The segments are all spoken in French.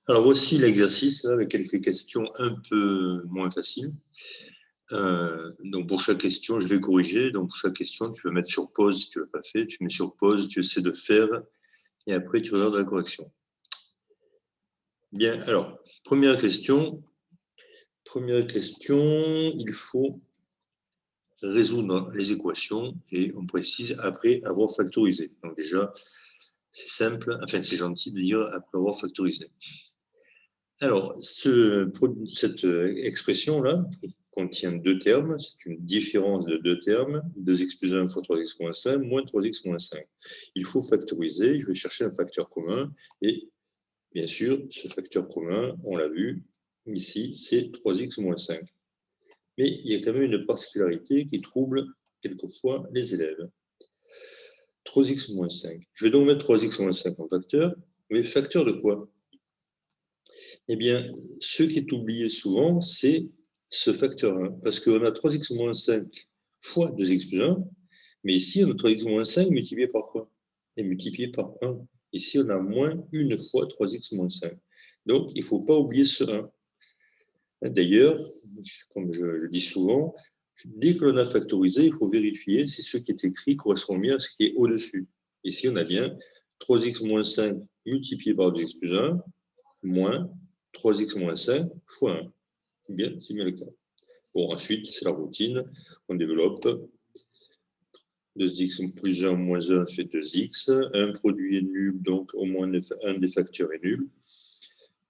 Alors, voici l'exercice avec quelques questions un peu moins faciles. Donc, pour chaque question, je vais corriger. Donc, pour chaque question, tu vas mettre sur pause si tu ne l'as pas fait. Tu mets sur pause, tu essaies de faire et après, tu regardes la correction. Bien, alors, première question. Il faut résoudre les équations et on précise après avoir factorisé. Donc, déjà, c'est simple, enfin, c'est gentil de dire après avoir factorisé. Alors, cette expression-là contient deux termes, c'est une différence de deux termes, 2x plus 1 fois 3x moins 5 moins 3x moins 5. Il faut factoriser, je vais chercher un facteur commun, et bien sûr, ce facteur commun, on l'a vu, ici, c'est 3x moins 5. Mais il y a quand même une particularité qui trouble quelquefois les élèves. 3x moins 5. Je vais donc mettre 3x moins 5 en facteur, mais facteur de quoi? Eh bien, ce qui est oublié souvent, c'est ce facteur 1, parce qu'on a 3x moins 5 fois 2x plus 1, mais ici, on a 3x moins 5 multiplié par quoi? Et multiplié par 1. Ici, on a moins une fois 3x moins 5. Donc, il ne faut pas oublier ce 1. D'ailleurs, comme je le dis souvent, dès que l'on a factorisé, il faut vérifier si ce qui est écrit correspond bien à ce qui est au-dessus. Ici, on a bien 3x moins 5 multiplié par 2x plus 1, moins 3x moins 5 fois 1. Bien, c'est bien le cas. Bon, ensuite, c'est la routine. On développe 2x plus 1 moins 1 fait 2x. Un produit est nul, donc au moins un des facteurs est nul.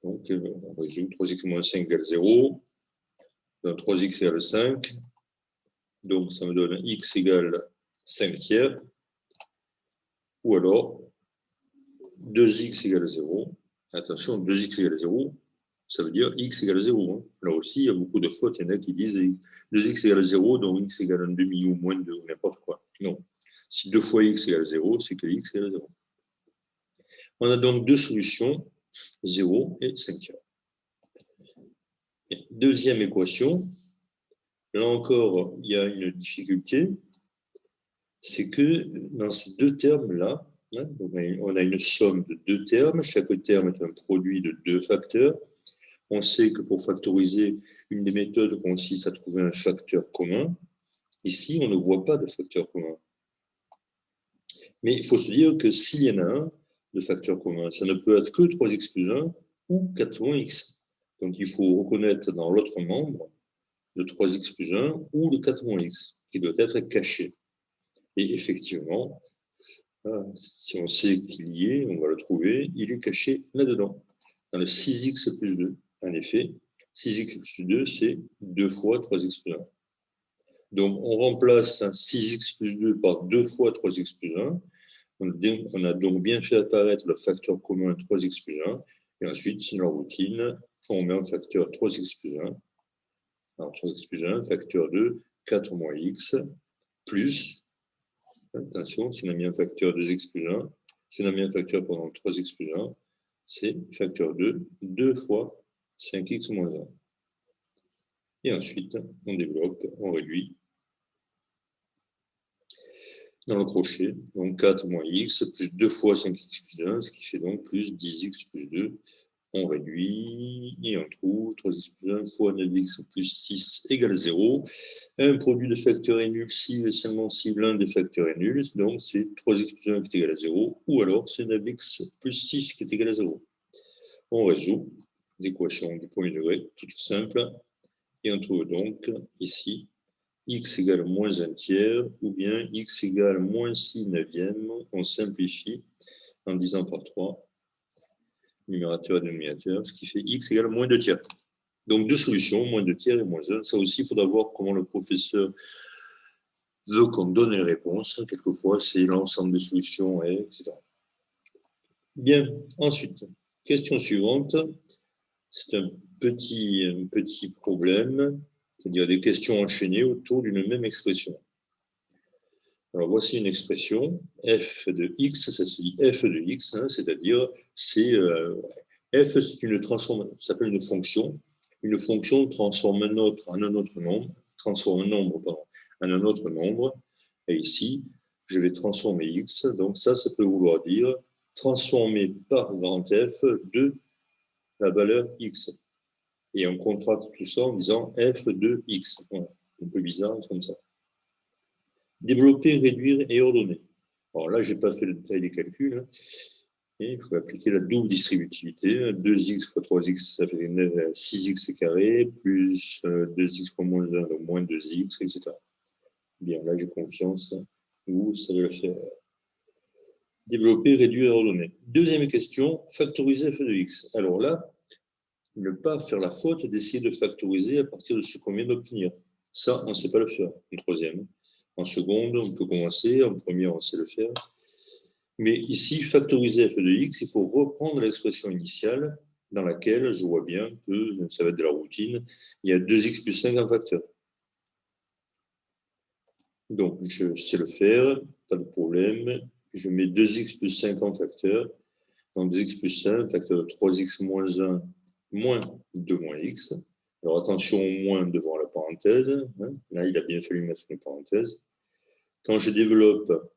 Donc, on résume 3x moins 5 égale 0. Donc, 3x égale 5. Donc, ça me donne x égale 5 tiers. Ou alors, 2x égale 0. Attention, 2x égale 0. Ça veut dire x égale 0. Hein. Là aussi, il y a beaucoup de fautes. Il y en a qui disent 2x égale 0, donc x égale 1 demi ou moins 2, ou n'importe quoi. Non. Si 2 fois x égale 0, c'est que x égale 0. On a donc deux solutions, 0 et 5 tiers. Deuxième équation. Là encore, il y a une difficulté. C'est que dans ces deux termes-là, hein, on a une somme de deux termes. Chaque terme est un produit de deux facteurs. On sait que pour factoriser, une des méthodes consiste à trouver un facteur commun. Ici, on ne voit pas de facteur commun. Mais il faut se dire que s'il y en a un de facteur commun, ça ne peut être que 3x plus 1 ou 4 x. Donc, il faut reconnaître dans l'autre membre le 3x plus 1 ou le 4 x, qui doit être caché. Et effectivement, si on sait qu'il y est, on va le trouver, il est caché là-dedans, dans le 6x plus 2. En effet, 6x plus 2, c'est 2 fois 3x plus 1. Donc, on remplace 6x plus 2 par 2 fois 3x plus 1. On a donc bien fait apparaître le facteur commun 3x plus 1. Et ensuite, c'est la routine. On met un facteur 3x plus 1. Alors, 3x plus 1, facteur de 4 moins x, plus, attention, si on a mis un facteur 2x plus 1, si on a mis un facteur pendant 3x plus 1, c'est facteur de 2 fois 5x moins 1. Et ensuite, on développe, on réduit dans le crochet, donc 4 moins x plus 2 fois 5x plus 1, ce qui fait donc plus 10x plus 2. On réduit et on trouve 3x plus 1 fois 9x plus 6 égale 0. Un produit de facteurs est nul si et seulement si l'un des facteurs est nul. Donc, c'est 3x plus 1 qui est égal à 0. Ou alors, c'est 9x plus 6 qui est égal à 0. On résout l'équation du premier degré, toute simple. Et on trouve donc ici x égale moins 1 tiers ou bien x égale moins 6 neuvièmes. On simplifie en disant par 3. Numérateur et dénominateur, ce qui fait x égale moins 2 tiers. Donc, deux solutions, moins 2 tiers et moins 1. Ça aussi, il faudra voir comment le professeur veut qu'on donne les réponses. Quelquefois, c'est l'ensemble des solutions, etc. Bien, ensuite, question suivante. C'est un petit problème, c'est-à-dire des questions enchaînées autour d'une même expression. Alors, voici une expression, f de x, ça se dit f de x, hein, c'est-à-dire, f, c'est une transformation, ça s'appelle une fonction. Une fonction transforme un nombre en un autre nombre, en un autre nombre. Et ici, je vais transformer x. Donc ça peut vouloir dire transformer par grand F de la valeur x. Et on contracte tout ça en disant f de x. Voilà. Un peu bizarre comme ça. Développer, réduire et ordonner. Alors là, je n'ai pas fait le détail des calculs. Hein. Et il faut appliquer la double distributivité. 2x fois 3x, ça fait 6x carré, plus 2x fois moins 1, donc moins 2x, etc. Bien, là, j'ai confiance. Vous savez le faire. Développer, réduire et ordonner. Deuxième question, factoriser f de x. Alors là, ne pas faire la faute d'essayer de factoriser à partir de ce qu'on vient d'obtenir. Ça, on ne sait pas le faire. En troisième. En seconde, on peut commencer. En première, on sait le faire. Mais ici, factoriser f de x, il faut reprendre l'expression initiale dans laquelle je vois bien que ça va être de la routine. Il y a 2x plus 5 en facteur. Donc, je sais le faire, pas de problème. Je mets 2x plus 5 en facteur. Donc, 2x plus 5, facteur de 3x moins 1, moins 2 moins x. Alors, attention au moins devant la parenthèse. Hein. Là, il a bien fallu mettre une parenthèse. Quand je développe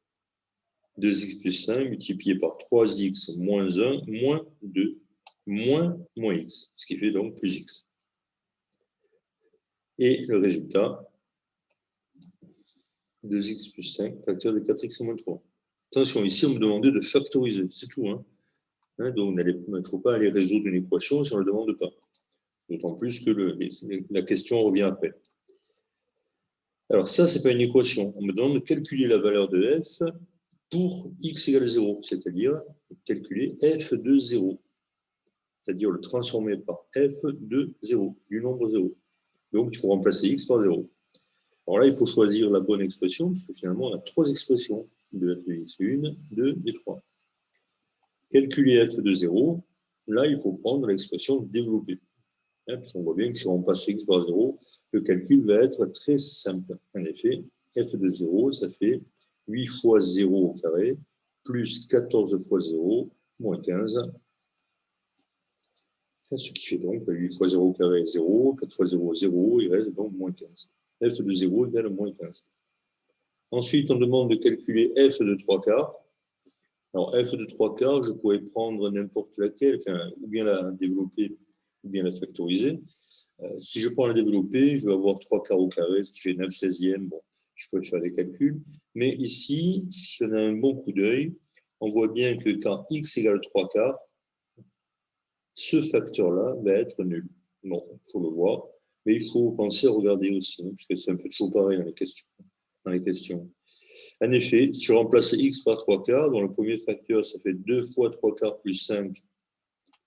2x plus 5 multiplié par 3x moins 1 moins 2 moins x, ce qui fait donc plus x. Et le résultat, 2x plus 5, facteur de 4x moins 3. Attention, ici, on me demandait de factoriser, c'est tout. Hein. Donc, il ne faut pas aller résoudre une équation si on ne le demande pas. D'autant plus que la question revient après. Alors ça, ce n'est pas une équation. On me demande de calculer la valeur de f pour x égale 0, c'est-à-dire calculer f de 0, c'est-à-dire le transformer par f de 0, du nombre 0. Donc, il faut remplacer x par 0. Alors là, il faut choisir la bonne expression, parce que finalement, on a 3 expressions de f de x, 1, 2 et 3. Calculer f de 0, là, il faut prendre l'expression développée. Parce qu'on voit bien que si on passe x par 0, le calcul va être très simple. En effet, f de 0, ça fait 8 fois 0 au carré, plus 14 fois 0, moins 15. Ce qui fait donc 8 fois 0 au carré, 0, 4 fois 0, 0, il reste donc moins 15. f de 0 égale moins 15. Ensuite, on demande de calculer f de 3 quarts. Alors, f de 3 quarts, je pourrais prendre n'importe laquelle, enfin, ou bien la développer, ou bien la factoriser. Si je prends la développée, je vais avoir 3 quarts au carré, ce qui fait 9 16e. Bon, je pourrais faire des calculs. Mais ici, si on a un bon coup d'œil, on voit bien que quand x égale 3 quarts, ce facteur-là va être nul. Bon, il faut le voir. Mais il faut penser à regarder aussi, parce que c'est un peu toujours pareil dans les questions. En effet, si je remplace x par 3 quarts, dans le premier facteur, ça fait 2 fois 3 quarts plus 5.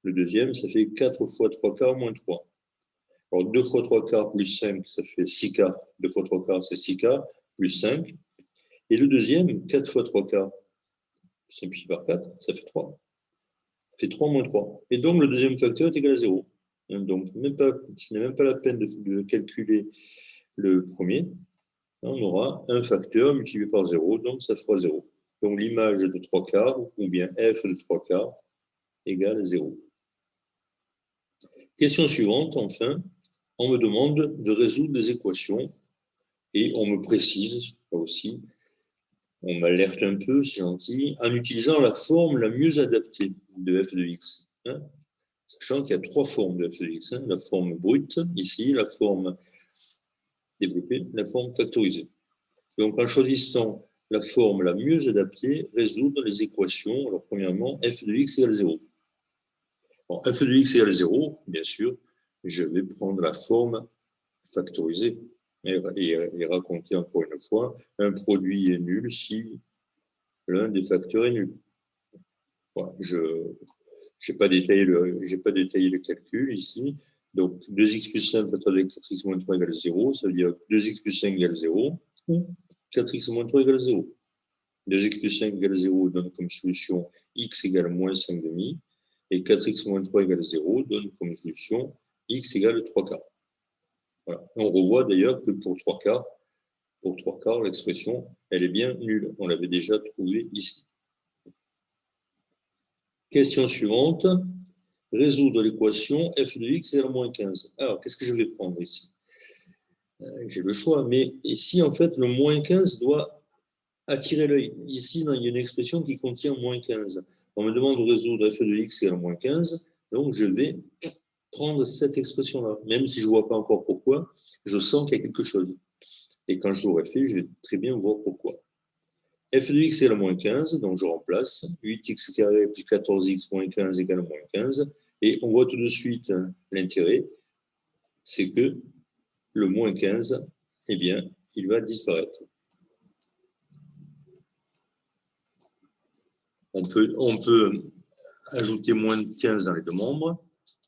Le deuxième, ça fait 4 fois 3 quarts moins 3. Alors, 2 fois 3 quarts plus 5, ça fait 6 quarts. 2 fois 3 quarts, c'est 6 quarts, plus 5. Et le deuxième, 4 fois 3 quarts, simplifié par 4, ça fait 3. Ça fait 3 moins 3. Et donc, le deuxième facteur est égal à 0. Donc, ce n'est même pas la peine de calculer le premier. On aura un facteur multiplié par 0, donc ça fera 0. Donc, l'image de 3 quarts, ou bien f de 3 quarts, égale 0. Question suivante, enfin, on me demande de résoudre des équations et on me précise, là aussi, on m'alerte un peu, c'est gentil, en utilisant la forme la mieux adaptée de f de x. Hein, sachant qu'il y a 3 formes de f de x. Hein, la forme brute, ici, la forme développée, la forme factorisée. Donc, en choisissant la forme la mieux adaptée, résoudre les équations. Alors, premièrement, f de x égale 0. Bon, f de x égale 0, bien sûr, je vais prendre la forme factorisée et raconter encore une fois, un produit est nul si l'un des facteurs est nul. Voilà, je n'ai pas détaillé le calcul ici. Donc, 2x plus 5 facteur de 4x moins 3 égale 0, ça veut dire 2x plus 5 égale 0, ou 4x moins 3 égale 0. 2x plus 5 égale 0 donne comme solution x égale moins 5 demi, et 4x moins 3 égale 0 donne comme solution x égale 3 quarts. Voilà. On revoit d'ailleurs que pour 3 quarts, l'expression, elle est bien nulle. On l'avait déjà trouvée ici. Question suivante. Résoudre l'équation f de x égale moins 15. Alors, qu'est-ce que je vais prendre ici? J'ai le choix, mais ici, en fait, le moins 15 doit attirer l'œil. Ici, il y a une expression qui contient moins 15. On me demande de résoudre f de x égale moins 15. Donc, je vais prendre cette expression-là. Même si je ne vois pas encore pourquoi, je sens qu'il y a quelque chose. Et quand je l'aurai fait, je vais très bien voir pourquoi. f de x égale moins 15, donc je remplace. 8x carré plus 14x moins 15 égale moins 15. Et on voit tout de suite l'intérêt, c'est que le moins 15, eh bien, il va disparaître. On peut ajouter moins 15 dans les deux membres.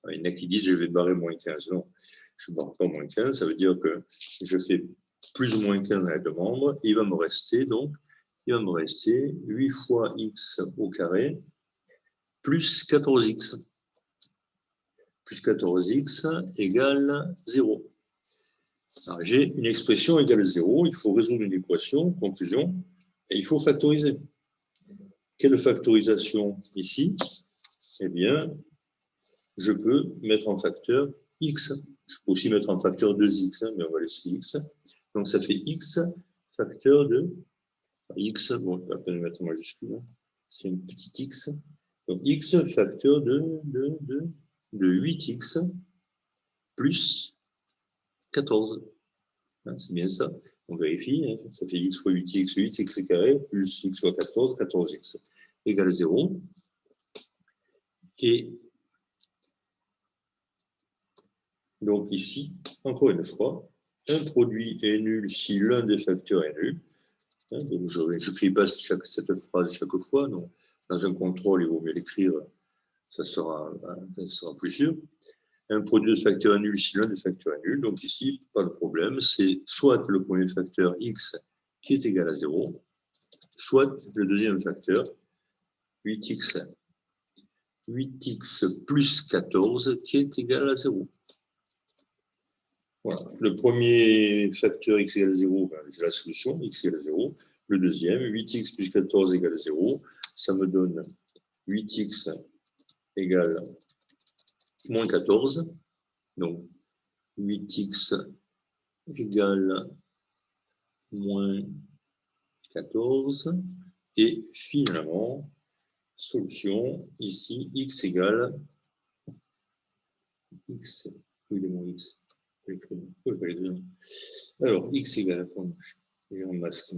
Il y en a qui disent je vais barrer moins 15. Non, je ne barre pas moins 15. Ça veut dire que je fais plus ou moins 15 dans les deux membres. Il va me rester 8 fois x au carré plus 14x. Plus 14x égale 0. J'ai une expression égale 0. Il faut résoudre une équation, conclusion, et il faut factoriser. Quelle factorisation ici? Eh bien, je peux mettre en facteur x. Je peux aussi mettre en facteur 2x, mais on va laisser x. Donc, ça fait x facteur de x. Bon, je ne vais pas mettre en majuscule. C'est un petit x. Donc, x facteur de 8x plus 14. C'est bien ça. On vérifie. Ça fait x fois 8x, 8x carré, plus x fois 14, 14x égale 0. Et donc ici, encore une fois, un produit est nul si l'un des facteurs est nul. Donc je n'écris pas cette phrase chaque fois. Donc, dans un contrôle, il vaut mieux l'écrire, ça sera plus sûr. Un produit de facteurs est nul si l'un des facteurs est nul. Donc ici, pas de problème. C'est soit le premier facteur x qui est égal à 0, soit le deuxième facteur, 8x plus 14 qui est égal à 0. Voilà. Le premier facteur x égale 0, j'ai la solution, x égale 0. Le deuxième, 8x plus 14 égale 0. Ça me donne 8x égale moins 14. Donc, 8x égale moins 14. Et finalement, solution, ici, x égale x. Où est mon x? Alors, x égale, j'ai un masque.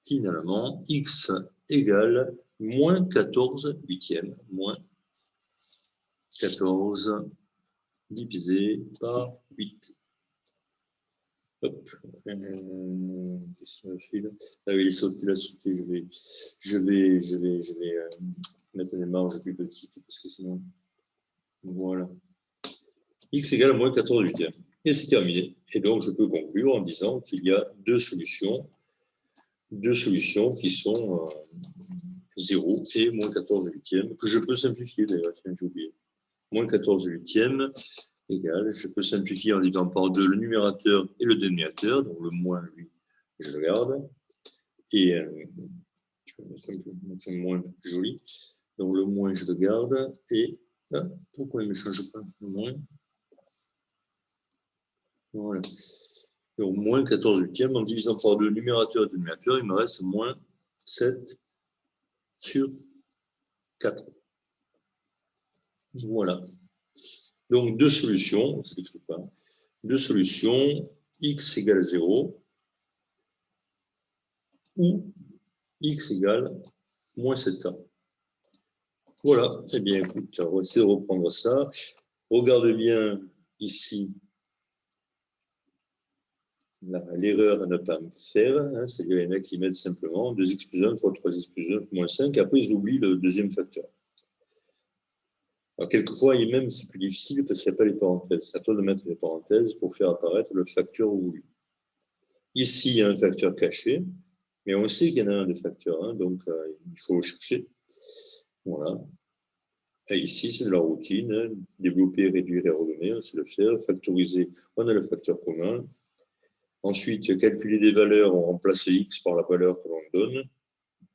Finalement, x égale moins 14 huitièmes, moins 14 divisé par 8. Hop. Ah oui, il a sauté. Je vais mettre des marges plus petites parce que sinon. Voilà. X égale moins 14 huitièmes. Et c'est terminé. Et donc, je peux conclure en disant qu'il y a deux solutions qui sont 0 et moins 14 huitièmes, que je peux simplifier d'ailleurs, j'ai oublié. Moins 14 huitièmes égale, je peux simplifier en divisant par 2 le numérateur et le dénominateur, donc le moins, lui, je le garde. Et je vais mettre un moins plus joli. Donc le moins, je le garde. Et pourquoi il ne me change pas le moins? Voilà. Donc, moins 14 huitièmes, en divisant par 2 numérateur et dénominateur, il me reste moins 7 sur 4. Voilà. Donc, deux solutions, je ne l'écris pas, deux solutions, x égale 0 ou x égale moins 7k. Voilà. Eh bien, écoute, on va essayer de reprendre ça. Regarde bien ici l'erreur à ne pas faire, c'est-à-dire qu'il y en a qui mettent simplement 2x plus 1 fois 3x plus 1 moins 5, après ils oublient le deuxième facteur. Alors, quelquefois, et même c'est plus difficile parce qu'il n'y a pas les parenthèses. C'est à toi de mettre les parenthèses pour faire apparaître le facteur voulu. Ici, il y a un facteur caché, mais on sait qu'il y en a un de facteur, donc il faut le chercher. Voilà. Et ici, c'est de la routine, développer, réduire et redonner, on sait le faire. Factoriser, on a le facteur commun. Ensuite, calculer des valeurs, on remplace x par la valeur que l'on donne.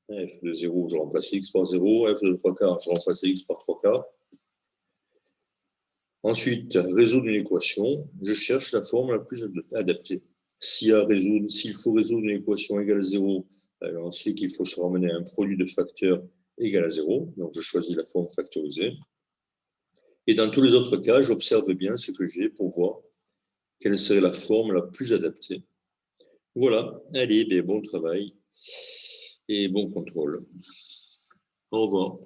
F de 0, je remplace x par 0. F de 3 quarts, je remplace x par 3 quarts. Ensuite, résoudre une équation, je cherche la forme la plus adaptée. S'il faut résoudre une équation égale 0, on sait qu'il faut se ramener à un produit de facteurs égale à 0. Donc, je choisis la forme factorisée. Et dans tous les autres cas, j'observe bien ce que j'ai pour voir quelle serait la forme la plus adaptée. Voilà, allez, bon travail et bon contrôle. Au revoir.